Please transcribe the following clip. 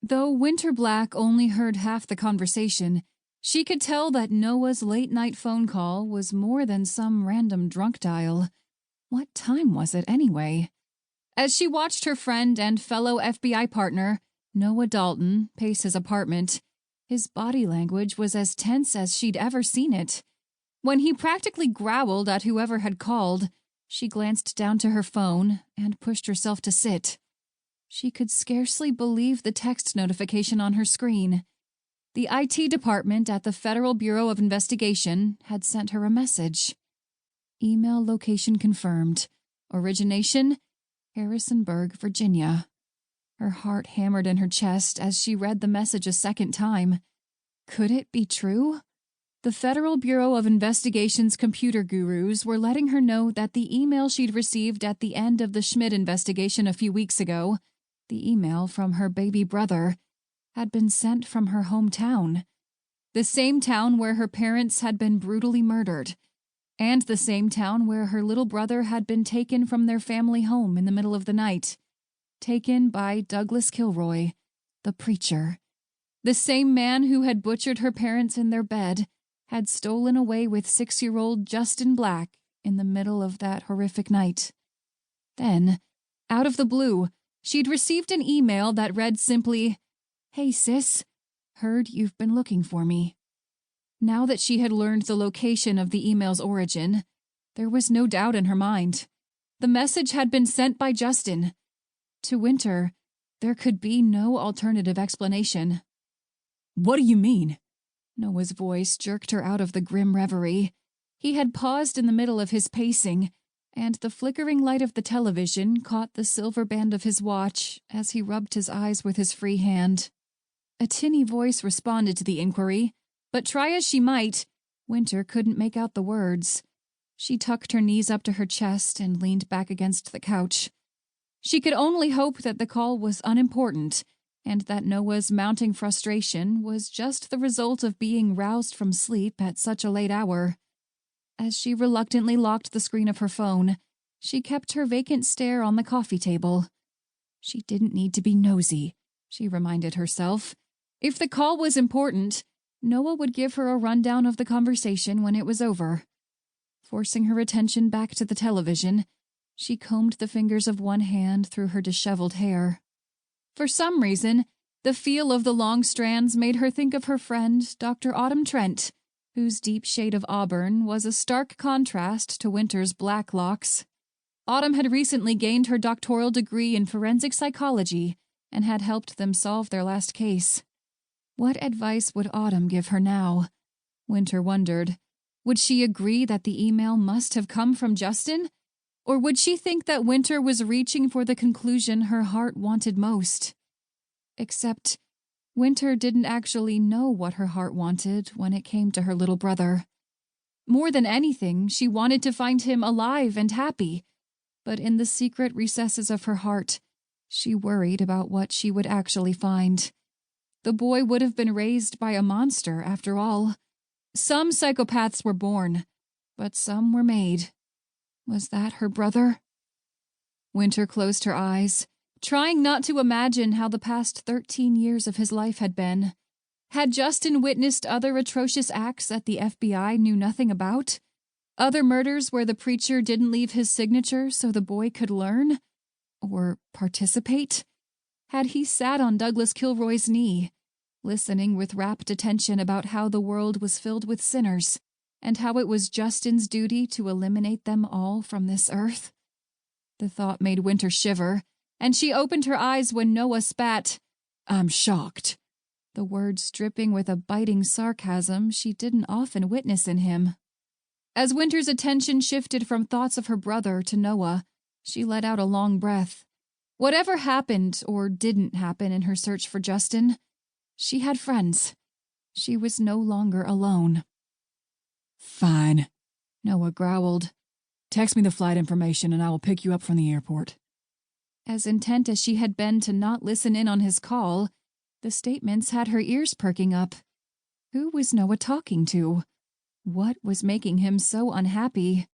Though Winter Black only heard half the conversation, she could tell that Noah's late-night phone call was more than some random drunk dial. What time was it, anyway? As she watched her friend and fellow FBI partner, Noah Dalton, pace his apartment, his body language was as tense as she'd ever seen it. When he practically growled at whoever had called, she glanced down to her phone and pushed herself to sit. She could scarcely believe the text notification on her screen. The IT department at the Federal Bureau of Investigation had sent her a message. Email location confirmed. Origination, Harrisonburg, Virginia. Her heart hammered in her chest as she read the message a second time. Could it be true? The Federal Bureau of Investigation's computer gurus were letting her know that the email she'd received at the end of the Schmidt investigation a few weeks ago, the email from her baby brother, had been sent from her hometown. The same town where her parents had been brutally murdered, and the same town where her little brother had been taken from their family home in the middle of the night. Taken by Douglas Kilroy, the preacher. The same man who had butchered her parents in their bed had stolen away with 6-year-old Justin Black in the middle of that horrific night. Then, out of the blue, she'd received an email that read simply, "Hey sis, heard you've been looking for me." Now that she had learned the location of the email's origin, there was no doubt in her mind. The message had been sent by Justin. To Winter, there could be no alternative explanation. "What do you mean?" Noah's voice jerked her out of the grim reverie. He had paused in the middle of his pacing, and the flickering light of the television caught the silver band of his watch as he rubbed his eyes with his free hand. A tinny voice responded to the inquiry, but try as she might, Winter couldn't make out the words. She tucked her knees up to her chest and leaned back against the couch. She could only hope that the call was unimportant, and that Noah's mounting frustration was just the result of being roused from sleep at such a late hour. As she reluctantly locked the screen of her phone, she kept her vacant stare on the coffee table. She didn't need to be nosy, she reminded herself. If the call was important, Noah would give her a rundown of the conversation when it was over. Forcing her attention back to the television, she combed the fingers of one hand through her disheveled hair. For some reason, the feel of the long strands made her think of her friend, Dr. Autumn Trent, whose deep shade of auburn was a stark contrast to Winter's black locks. Autumn had recently gained her doctoral degree in forensic psychology and had helped them solve their last case. What advice would Autumn give her now? Winter wondered. Would she agree that the email must have come from Justin? Or would she think that Winter was reaching for the conclusion her heart wanted most? Except, Winter didn't actually know what her heart wanted when it came to her little brother. More than anything, she wanted to find him alive and happy, but in the secret recesses of her heart, she worried about what she would actually find. The boy would have been raised by a monster, after all. Some psychopaths were born, but some were made. Was that her brother? Winter closed her eyes, trying not to imagine how the past 13 years of his life had been. Had Justin witnessed other atrocious acts that the FBI knew nothing about? Other murders where the preacher didn't leave his signature so the boy could learn? Or participate? Had he sat on Douglas Kilroy's knee, listening with rapt attention about how the world was filled with sinners, and how it was Justin's duty to eliminate them all from this earth? The thought made Winter shiver, and she opened her eyes when Noah spat, "I'm shocked," the words dripping with a biting sarcasm she didn't often witness in him. As Winter's attention shifted from thoughts of her brother to Noah, she let out a long breath. Whatever happened or didn't happen in her search for Justin, she had friends. She was no longer alone. "Fine," Noah growled. "Text me the flight information and I will pick you up from the airport." As intent as she had been to not listen in on his call, the statements had her ears perking up. Who was Noah talking to? What was making him so unhappy?